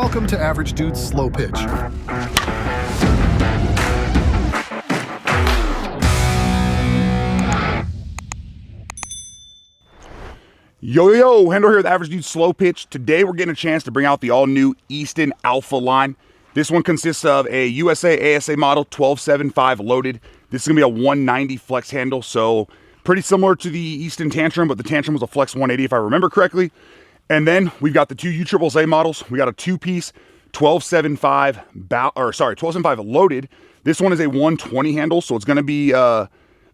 Welcome to Average Dude's Slow Pitch. Yo, Hendo here with Average Dude's Slow Pitch. Today we're getting a chance to bring out the all-new Easton Alpha line. This one consists of a USA ASA model 1275 loaded. This is going to be a 190 flex handle, so pretty similar to the Easton Tantrum, but the Tantrum was a flex 180 if I remember correctly. And then we've got the two USSSA models. We got a two-piece 1275 loaded. This one is a 120 handle, so it's going to be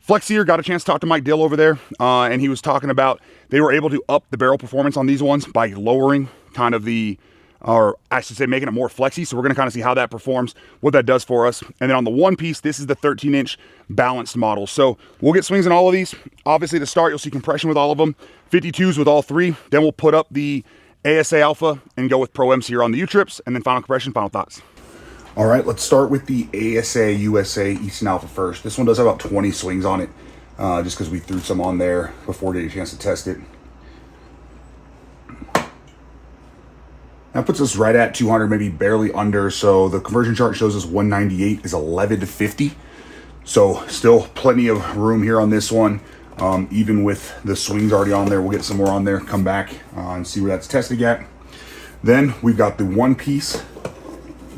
flexier. Got a chance to talk to Mike Dill over there, and he was talking about they were able to up the barrel performance on these ones by lowering kind of or I should say making it more flexy. So we're going to kind of see how that performs, what that does for us. And then on the one piece, this is the 13-inch balanced model. So we'll get swings in all of these. Obviously to start, you'll see compression with all of them, 52s with all three. Then we'll put up the ASA Alpha and go with ProMs here on the U-Trips, and then final compression, final thoughts. All right, let's start with the ASA USA Easton Alpha first. This one does have about 20 swings on it, just because we threw some on there before getting a chance to test it. That puts us right at 200, maybe barely under. So the conversion chart shows us 198 is 11 to 50. So still plenty of room here on this one. Even with the swings already on there, we'll get some more on there, come back and see where that's tested at. Then we've got the one piece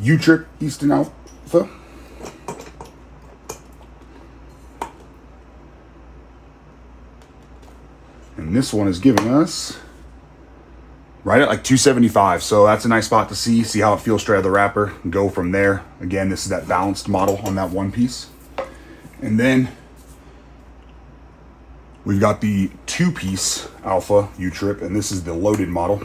U-Trip Easton Alpha. And this one is giving us right at like 275. So that's a nice spot to see how it feels straight out of the wrapper and go from there. Again, this is that balanced model on that one piece. And then we've got the two-piece Alpha U-Trip, and this is the loaded model.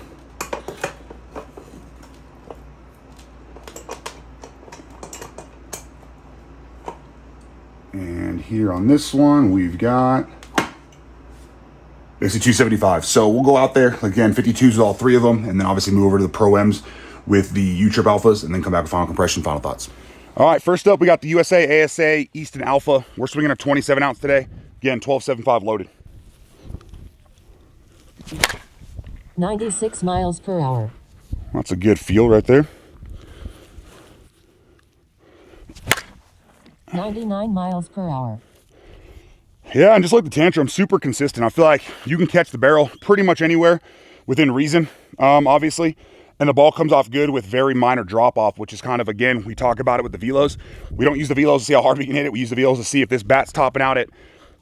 And here on this one, we've got basically 275. So we'll go out there, again, 52s with all three of them, and then obviously move over to the ProMs with the U-Trip Alphas, and then come back with final compression, final thoughts. All right, first up, we got the USA ASA Easton Alpha. We're swinging a 27 ounce today. Again, 1275 loaded. 96 miles per hour. That's a good feel right there. 99 miles per hour. Yeah, and just like the Tantrum, super consistent. I feel like you can catch the barrel pretty much anywhere within reason, obviously. And the ball comes off good with very minor drop off, which is kind of, again, we talk about it with the velos. We don't use the velos to see how hard we can hit it. We use the velos to see if this bat's topping out at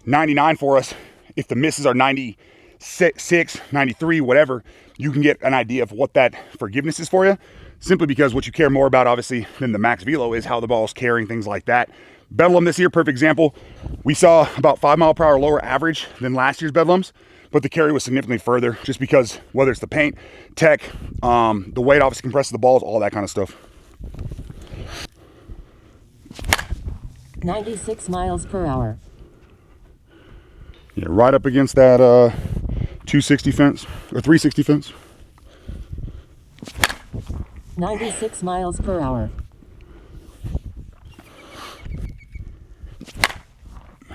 99 for us. If the misses are 96, 93, whatever, you can get an idea of what that forgiveness is for you. Simply because what you care more about, obviously, than the max velo is how the ball is carrying, things like that. Bedlam this year, perfect example. We saw about 5 mile per hour lower average than last year's Bedlams, but the carry was significantly further just because whether it's the paint, tech, the weight obviously compresses the balls, all that kind of stuff. 96 miles per hour. Yeah, right up against that 260 fence or 360 fence. 96 miles per hour.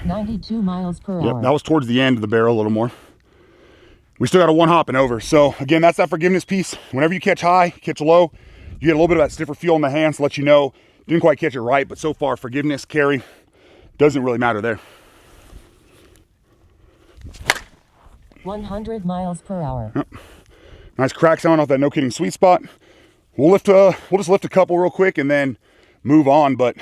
92 miles per hour. Yep, that was towards the end of the barrel a little more. We still got a one hop and over. So again, that's that forgiveness piece. Whenever you catch high, catch low, you get a little bit of that stiffer feel in the hands to let you know didn't quite catch it right, but so far forgiveness, carry, doesn't really matter there. 100 miles per hour. Yep. Nice crack sound off that no kidding sweet spot. We'll just lift a couple real quick and then move on. But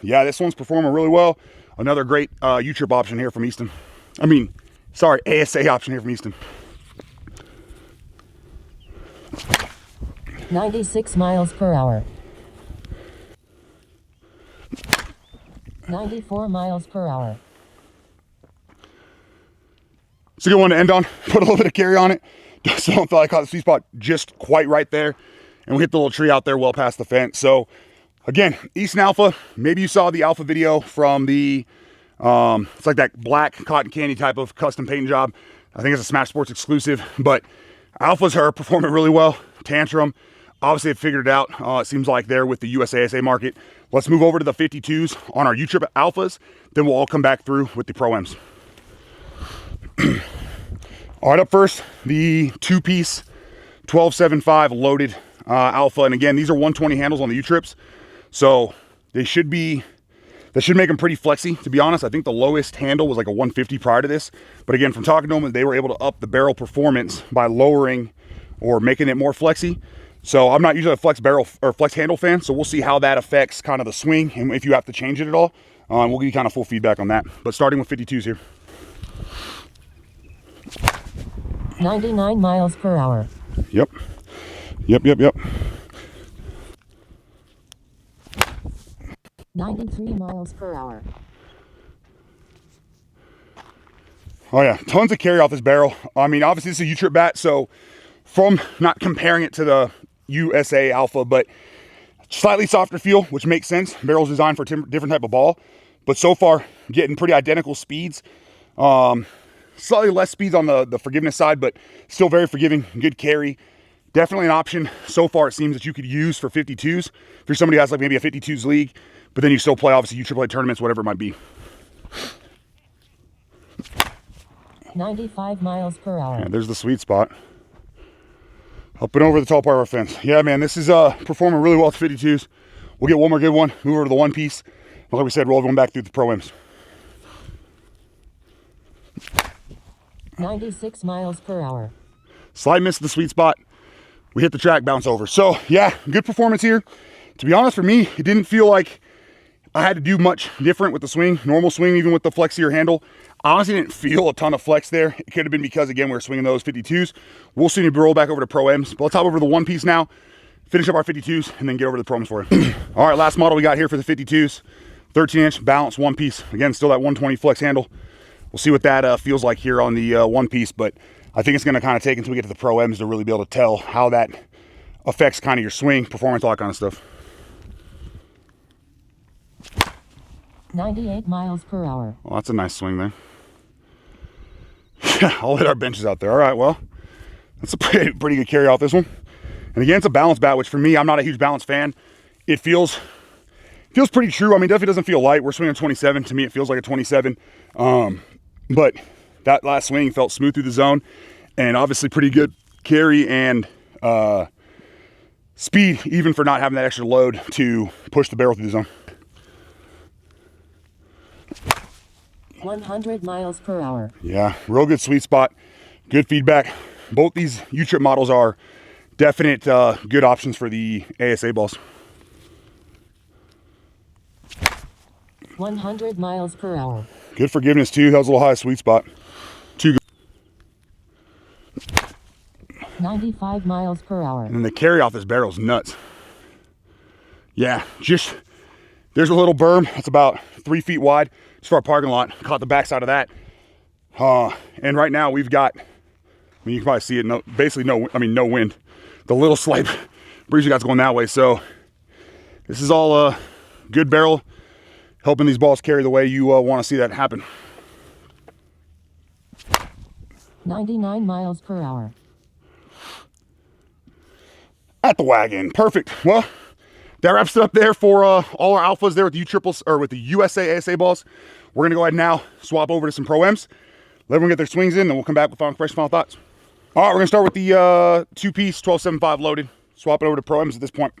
yeah, this one's performing really well. Another great U-Trip option here from Easton. ASA option here from Easton. 96 miles per hour. 94 miles per hour. It's a good one to end on. Put a little bit of carry on it. So I don't feel like I caught the sweet spot just quite right there. And we hit the little tree out there well past the fence. So again, Easton Alpha, maybe you saw the Alpha video from the, it's like that black cotton candy type of custom paint job. I think it's a Smash Sports exclusive, but Alphas are performing really well. Tantrum, obviously they've figured it out. It seems like they're with the USSSA market. Let's move over to the 52s on our U-Trip Alphas. Then we'll all come back through with the ProMs. All right, up first, the two-piece 1275 loaded Alpha. And again, these are 120 handles on the U-Trips. So that should make them pretty flexy, to be honest. I think the lowest handle was like a 150 prior to this. But again, from talking to them, they were able to up the barrel performance by lowering or making it more flexy. So I'm not usually a flex barrel or flex handle fan. So we'll see how that affects kind of the swing and if you have to change it at all. We'll give you kind of full feedback on that. But starting with 52s here. 99 miles per hour. Yep. 93 miles per hour. Oh yeah, tons of carry off this barrel. I mean, obviously this is a U-Trip bat, so from not comparing it to the USA Alpha, but slightly softer feel, which makes sense. Barrel's designed for a different type of ball, but so far getting pretty identical speeds. Slightly less speeds on the forgiveness side, but still very forgiving, good carry. Definitely an option so far it seems that you could use for 52s. If you're somebody who has like maybe a 52s league, but then you still play obviously USSSA tournaments, whatever it might be. 95 miles per hour. Yeah, there's the sweet spot. Up and over the tall part of our fence. Yeah, man, this is performing really well with 52s. We'll get one more good one, move over to the one piece. Like we said, roll everyone back through the ProMs. 96 miles per hour. Slight miss of the sweet spot. We hit the track, bounce over. So yeah, good performance here. To be honest, for me, it didn't feel like I had to do much different with the swing. Normal swing, even with the flexier handle. I honestly didn't feel a ton of flex there. It could have been because, again, we were swinging those 52s. We'll soon roll back over to Pro-Ms. But let's hop over to the one piece now, finish up our 52s, and then get over to the Pro-Ms for you. All right, last model we got here for the 52s. 13-inch balance one piece. Again, still that 120 flex handle. We'll see what that feels like here on the one piece, but I think it's going to kind of take until we get to the Pro-Ms to really be able to tell how that affects kind of your swing, performance, all that kind of stuff. 98 miles per hour. Well, that's a nice swing there. Yeah, I'll hit our benches out there. All right, well, that's a pretty good carry off this one. And again, it's a balance bat, which for me, I'm not a huge balance fan. It feels pretty true. I mean, definitely doesn't feel light. We're swinging 27. To me, it feels like a 27. But that last swing felt smooth through the zone, and obviously pretty good carry and speed, even for not having that extra load to push the barrel through the zone. 100 miles per hour. Yeah, real good sweet spot, good feedback. Both these U-Trip models are definite good options for the ASA balls. 100 miles per hour. Good forgiveness too. That was a little high sweet spot. Too good. 95 miles per hour. And then the carry off this barrel is nuts. Yeah, just there's a little berm. It's about 3 feet wide. It's for our parking lot. Caught the backside of that. And right now we've got, I mean, you can probably see it. No, basically no wind. The little slight breeze we got's going that way. So this is all a good barrel, helping these balls carry the way you want to see that happen. 99 miles per hour. At the wagon. Perfect. Well, that wraps it up there for all our alphas there with the U-Triples, or with the USA ASA balls. We're going to go ahead and now swap over to some Pro-Ms. Let everyone get their swings in, then we'll come back with fresh final thoughts. All right, we're going to start with the two-piece 12.75 loaded. Swap it over to Pro-Ms at this point.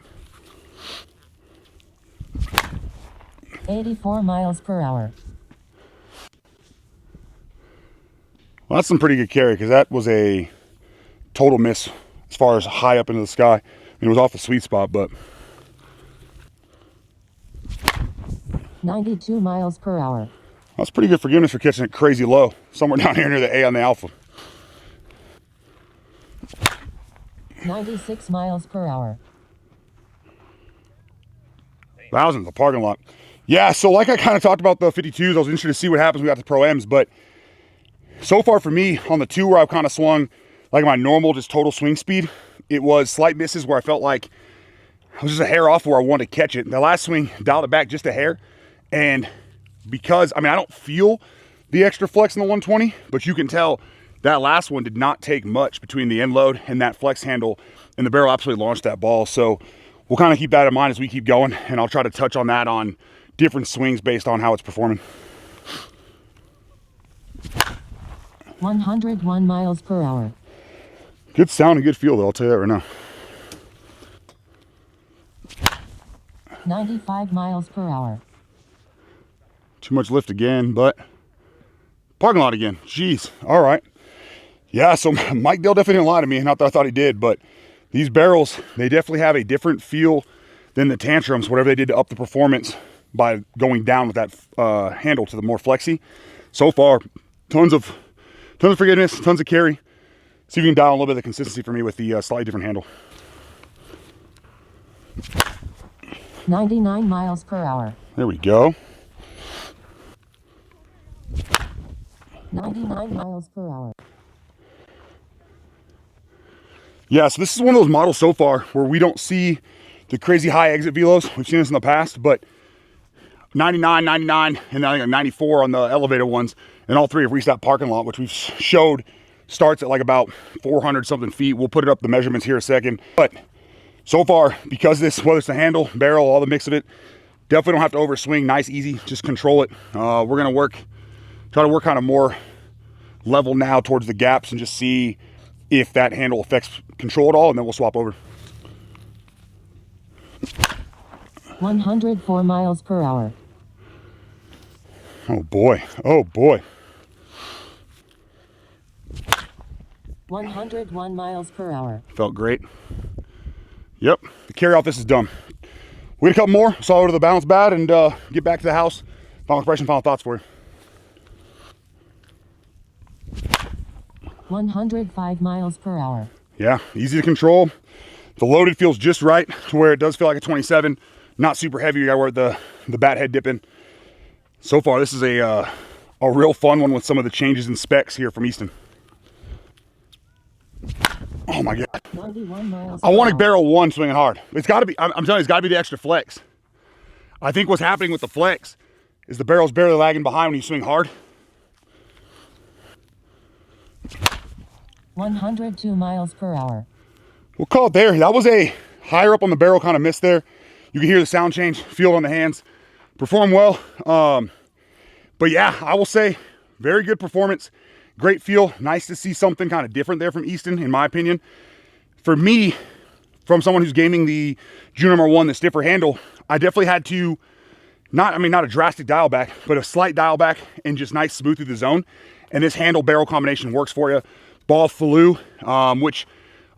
84 miles per hour. Well, that's some pretty good carry, because that was a total miss as far as high up into the sky. I mean, it was off the sweet spot, but 92 miles per hour. that's pretty good forgiveness for catching it crazy low, somewhere down here near the A on the Alpha. 96 miles per hour. Thousands, the parking lot. Yeah, so like I kind of talked about the 52s, I was interested to see what happens when we got to Pro-Ms, but so far for me, on the two where I've kind of swung like my normal, just total swing speed, it was slight misses where I felt like I was just a hair off where I wanted to catch it. The last swing, dialed it back just a hair, and because, I mean, I don't feel the extra flex in the 120, but you can tell that last one did not take much between the end load and that flex handle, and the barrel absolutely launched that ball. So we'll kind of keep that in mind as we keep going, and I'll try to touch on that on different swings based on how it's performing. 101 miles per hour. Good sound and good feel though, I'll tell you that right now. 95 miles per hour. Too much lift again, but parking lot again. Jeez. All right. Yeah, so Mike Dale definitely didn't lie to me. Not that I thought he did, but these barrels, they definitely have a different feel than the tantrums, whatever they did to up the performance by going down with that handle to the more flexy. So far, tons of forgiveness, tons of carry. See if you can dial a little bit of the consistency for me with the slightly different handle. 99 miles per hour. There we go. 99 miles per hour. Yeah, so this is one of those models so far where we don't see the crazy high exit velos. We've seen this in the past, but 99, 99, and then I think 94 on the elevated ones, and all three have reached that parking lot, which we've showed starts at like about 400 something feet. We'll put it up the measurements here a second. But so far, because this, whether it's the handle, barrel, all the mix of it, definitely don't have to overswing. Nice, easy, just control it. We're gonna try to work kind of more level now towards the gaps and just see if that handle affects control at all, and then we'll swap over. 104 miles per hour. Oh boy, oh boy. 101 miles per hour. Felt great. Yep, the carry off this is done. We had a couple more, so I'll go to the balance bat and get back to the house. Final impression, final thoughts for you. 105 miles per hour. Yeah, easy to control. The loaded feels just right to where it does feel like a 27. Not super heavy. You gotta wear the bat head dip in. So far, this is a real fun one with some of the changes in specs here from Easton. Oh my God. 91 miles I want per to hour. barrel one swinging hard. It's got to be, I'm telling you, it's got to be the extra flex. I think what's happening with the flex is the barrel's barely lagging behind when you swing hard. 102 miles per hour. We'll call it there. That was a higher up on the barrel kind of miss there. You can hear the sound change, feel it on the hands. Perform well. But yeah, I will say very good performance. Great feel. Nice to see something kind of different there from Easton, in my opinion. For me, from someone who's gaming the Juno R1, the stiffer handle, I definitely had to, not a drastic dial back, but a slight dial back and just nice smooth through the zone. And this handle barrel combination works for you. Ball flew, which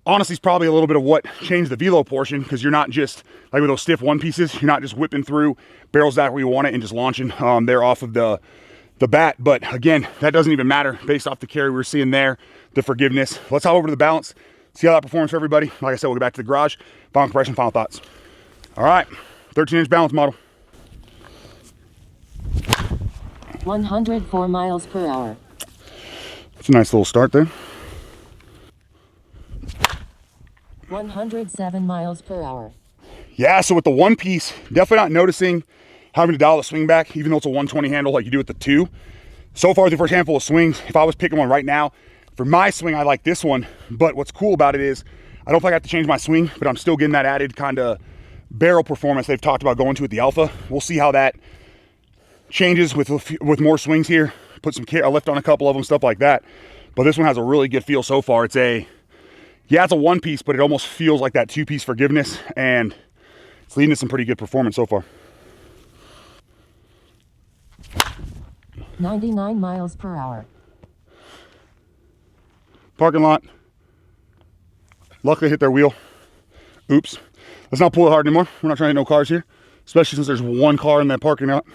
honestly is probably a little bit of what changed the velo portion, because you're not just, like with those stiff one pieces, you're not just whipping through barrels that where you want it and just launching there off of the bat. But again, that doesn't even matter based off the carry we were seeing there, the forgiveness. Let's hop over to the balance, see how that performs for everybody. Like I said, we'll get back to the garage. Final compression, final thoughts. All right, 13-inch balance model. 104 miles per hour. It's a nice little start there. 107 miles per hour. Yeah, so with the one piece, definitely not noticing having to dial the swing back, even though it's a 120 handle like you do with the two. So far, the first handful of swings, if I was picking one right now, for my swing, I like this one. But what's cool about it is, I don't think I have to change my swing, but I'm still getting that added kind of barrel performance they've talked about going to with the Alpha. We'll see how that changes with more swings here. Put some lift on a couple of them, stuff like that. But this one has a really good feel so far. It's a one piece, but it almost feels like that two piece forgiveness, and it's leading to some pretty good performance so far. 99 miles per hour. Parking lot. Luckily hit their wheel. Oops. Let's not pull it hard anymore. We're not trying to hit no cars here, especially since there's one car in that parking lot.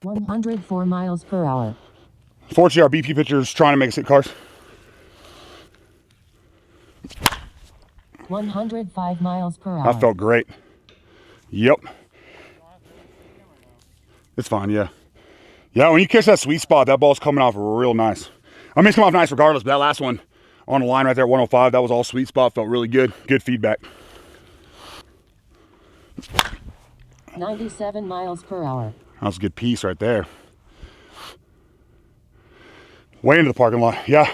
104 miles per hour. Fortunately, our BP pitcher is trying to make us hit cars. 105 miles per hour. That felt great. Yep. It's fine, yeah. Yeah, when you catch that sweet spot, that ball's coming off real nice. I mean, it's coming off nice regardless, but that last one on the line right there, 105, that was all sweet spot. Felt really good. Good feedback. 97 miles per hour. That was a good piece right there. Way into the parking lot. Yeah.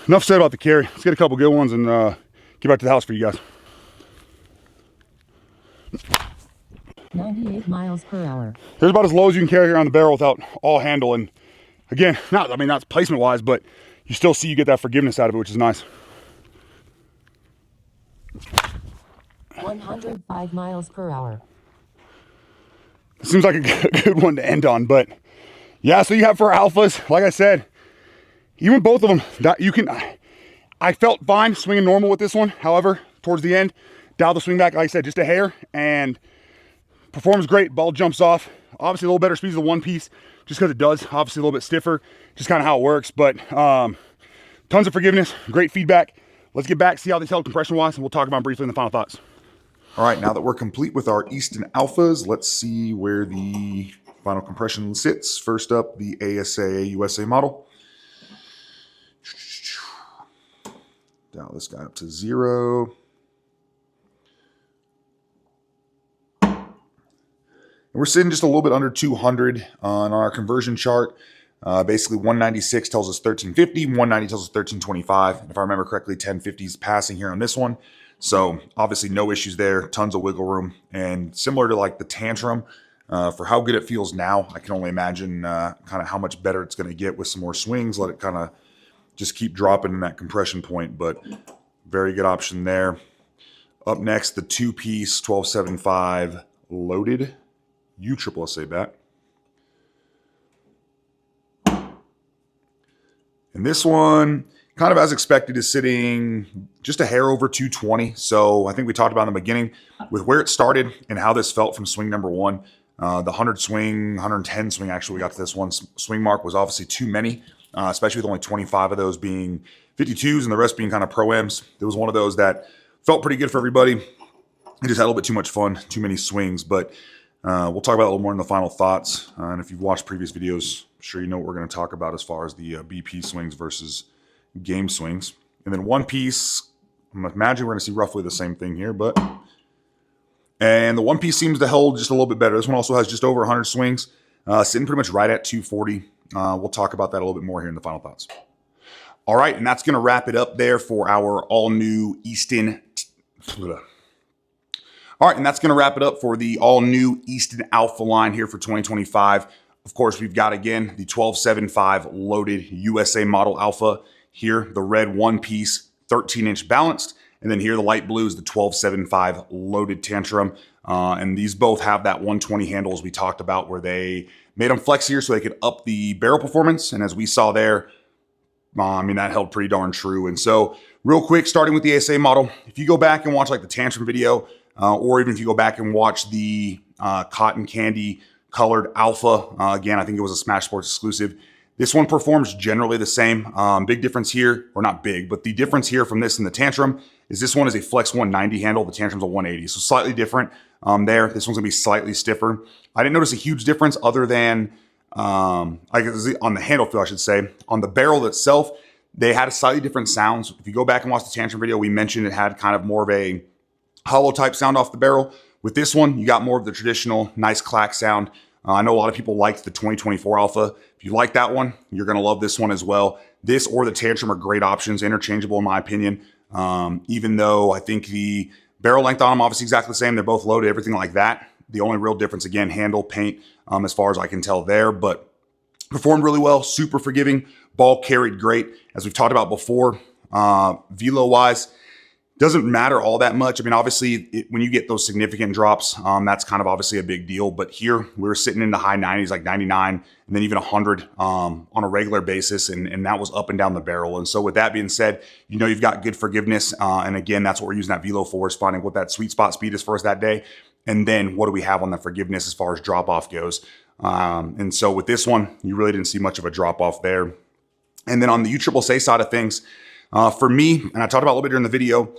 Enough said about the carry. Let's get a couple good ones and get back to the house for you guys. 98 miles per hour. Here's about as low as you can carry around the barrel without all handle. And again, not placement wise, but you still see you get that forgiveness out of it, which is nice. 105 miles per hour. Seems like a good one to end on, but yeah, so you have for alphas, like I said, even both of them, I felt fine swinging normal with this one. However, towards the end, dial the swing back, like I said, just a hair, and performs great. Ball jumps off. Obviously a little better speed as a one piece, just because it does. Obviously a little bit stiffer, just kind of how it works, but tons of forgiveness, great feedback. Let's get back, see how these held compression wise, and we'll talk about them briefly in the final thoughts. All right, now that we're complete with our Easton Alphas, let's see where the final compression sits. First up, the ASA USA model. Dial this guy up to 0. And we're sitting just a little bit under 200 on our conversion chart. Basically 196 tells us 1350, 190 tells us 1325. And if I remember correctly, 1050 is passing here on this one. So obviously no issues there, tons of wiggle room. And similar to like the Tantrum, for how good it feels now, I can only imagine kind of how much better it's going to get with some more swings. Let it kind of just keep dropping in that compression point, but very good option there. Up next, the 2-piece 1275 loaded USSSA bat. And this one, kind of as expected, is sitting just a hair over 220. So I think we talked about in the beginning with where it started and how this felt from swing number 1. The 100 swing, 110 swing, actually we got to this one swing mark was obviously too many, especially with only 25 of those being 52s and the rest being kind of pro-Ms. It was one of those that felt pretty good for everybody. It just had a little bit too much fun, too many swings, but we'll talk about it a little more in the final thoughts. And if you've watched previous videos, I'm sure you know what we're going to talk about as far as the BP swings versus game swings. And then 1-piece, I'm imagining we're going to see roughly the same thing here, but and the 1-piece seems to hold just a little bit better. This one also has just over 100 swings, sitting pretty much right at 240. We'll talk about that a little bit more here in the final thoughts. All right, and that's going to wrap it up there for our all-new Easton. All right, and that's going to wrap it up for the all-new Easton Alpha line here for 2025. Of course, we've got, again, the 1275 loaded USA model Alpha. Here, the red 1-piece 13-inch balanced. And then here, the light blue is the 1275 loaded Tantrum. And these both have that 120 handle as we talked about, where they made them flexier so they could up the barrel performance. And as we saw there, I mean, that held pretty darn true. And so real quick, starting with the ASA model, if you go back and watch like the Tantrum video, or even if you go back and watch the cotton candy colored Alpha, again, I think it was a Smash Sports exclusive. This one performs generally the same. Big difference here, or not big, but the difference here from this and the Tantrum is this one is a Flex 190 handle. The Tantrum's a 180, so slightly different there. This one's gonna be slightly stiffer. I didn't notice a huge difference other than, I guess on the handle feel, I should say. On the barrel itself, they had a slightly different sounds. If you go back and watch the Tantrum video, we mentioned it had kind of more of a hollow type sound off the barrel. With this one, you got more of the traditional nice clack sound. I know a lot of people liked the 2024 Alpha. If you like that one, you're going to love this one as well. This or the Tantrum are great options, interchangeable in my opinion. Even though I think the barrel length on them obviously exactly the same. They're both loaded, everything like that. The only real difference, again, handle, paint, as far as I can tell there. But performed really well, super forgiving. Ball carried great. As we've talked about before, velo-wise, doesn't matter all that much. I mean, obviously, when you get those significant drops, that's kind of obviously a big deal. But here, we're sitting in the high 90s, like 99, and then even 100 on a regular basis, and that was up and down the barrel. And so with that being said, you know you've got good forgiveness. And again, that's what we're using that velo for, is finding what that sweet spot speed is for us that day. And then what do we have on the forgiveness as far as drop-off goes. And so with this one, you really didn't see much of a drop-off there. And then on the USSSA side of things, for me, and I talked about a little bit during the video,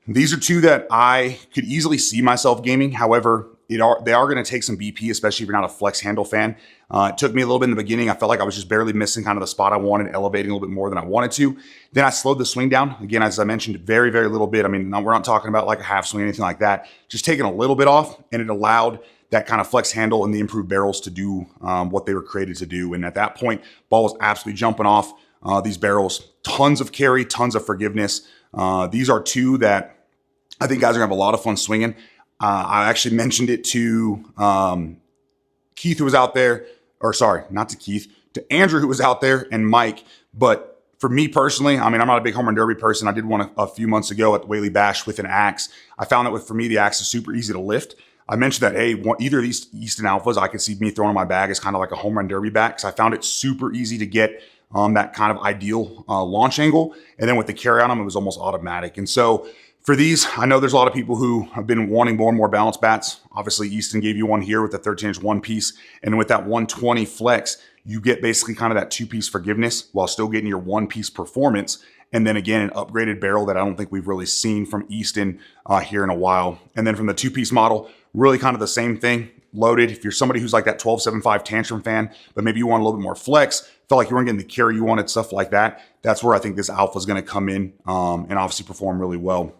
these are two that I could easily see myself gaming. However, they are going to take some BP, especially if you're not a flex handle fan. It took me a little bit in the beginning. I felt like I was just barely missing kind of the spot I wanted, elevating a little bit more than I wanted to. Then I slowed the swing down. Again, as I mentioned, very, very little bit. I mean, we're not talking about like a half swing, anything like that. Just taking a little bit off, and it allowed that kind of flex handle and the improved barrels to do what they were created to do. And at that point, ball was absolutely jumping off these barrels. Tons of carry, tons of forgiveness. These are two that I think guys are gonna have a lot of fun swinging. I actually mentioned it to Keith, who was out there, or sorry, not to Keith, to Andrew, who was out there, and Mike. But for me personally, I mean, I'm not a big home run derby person. I did one a few months ago at the Whaley Bash with an axe. I found that for me, the axe is super easy to lift. I mentioned that, hey, either of these Easton Alphas, I could see me throwing in my bag as kind of like a home run derby bat, because I found it super easy to get that kind of ideal launch angle. And then with the carry on them, it was almost automatic. And so for these, I know there's a lot of people who have been wanting more and more balanced bats. Obviously, Easton gave you one here with the 13-inch one piece. And with that 120 flex, you get basically kind of that two-piece forgiveness while still getting your one-piece performance. And then again, an upgraded barrel that I don't think we've really seen from Easton here in a while. And then from the two-piece model, really kind of the same thing, loaded. If you're somebody who's like that 12.75 Tantrum fan, but maybe you want a little bit more flex, felt like you weren't getting the carry you wanted, stuff like that, that's where I think this Alpha is going to come in and obviously perform really well.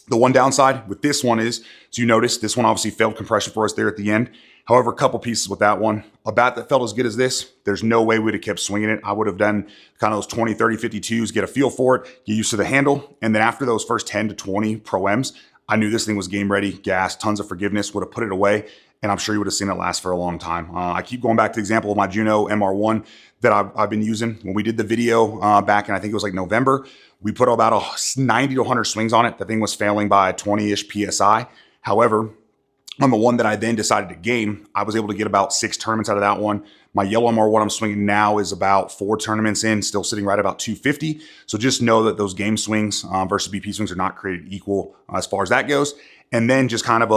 The one downside with this one is, so you notice this one obviously failed compression for us there at the end. However, a couple pieces with that one. A bat that felt as good as this, there's no way we'd have kept swinging it. I would have done kind of those 20, 30, 52s, get a feel for it, get used to the handle. And then after those first 10 to 20 ProMs, I knew this thing was game ready, gas, tons of forgiveness, would have put it away. And I'm sure you would have seen it last for a long time. I keep going back to the example of my Juno MR1 that I've been using. When we did the video back in, I think it was like November, we put about 90 to 100 swings on it. The thing was failing by 20-ish PSI. However, on the one that I then decided to game, I was able to get about 6 tournaments out of that one. My yellow MR1 I'm swinging now is about 4 tournaments in, still sitting right about 250. So just know that those game swings versus BP swings are not created equal as far as that goes. And then just kind of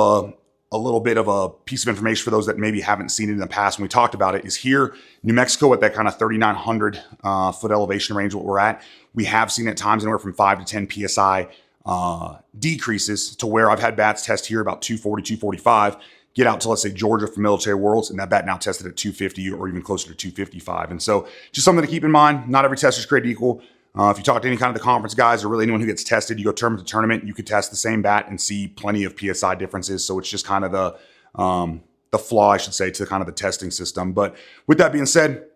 a little bit of a piece of information for those that maybe haven't seen it in the past when we talked about it is here, New Mexico at that kind of 3,900 foot elevation range, what we're at, we have seen at times anywhere from 5 to 10 PSI decreases to where I've had bats test here about 240, 245, get out to, let's say, Georgia for military worlds, and that bat now tested at 250 or even closer to 255. And so just something to keep in mind. Not every test is created equul. If you talk to any kind of the conference guys or really anyone who gets tested, you go tournament to tournament, you could test the same bat and see plenty of PSI differences. So it's just kind of the flaw, I should say, to kind of the testing system. But with that being said,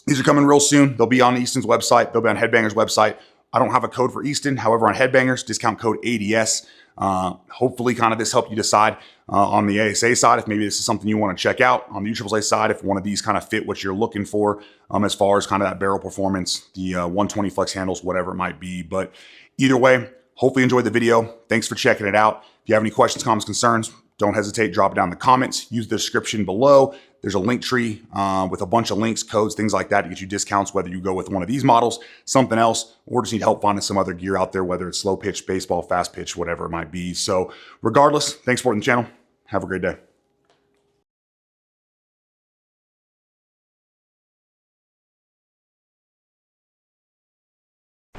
these are coming real soon. They'll be on Easton's website. They'll be on Headbanger's website. I don't have a code for Easton. However, on Headbangers, discount code ADS. Hopefully kind of this helped you decide on the ASA side if maybe this is something you want to check out. On the USSSA side, if one of these kind of fit what you're looking for as far as kind of that barrel performance, the 120 flex handles, whatever it might be. But either way, hopefully you enjoyed the video. Thanks for checking it out. If you have any questions, comments, concerns, don't hesitate, drop it down in the comments. Use the description below. There's a link tree with a bunch of links, codes, things like that to get you discounts, whether you go with one of these models, something else, or just need help finding some other gear out there, whether it's slow pitch, baseball, fast pitch, whatever it might be. So regardless, thanks for supporting the channel. Have a great day.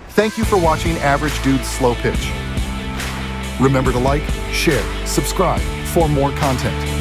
Thank you for watching Average Dude's Slow Pitch. Remember to like, share, subscribe for more content.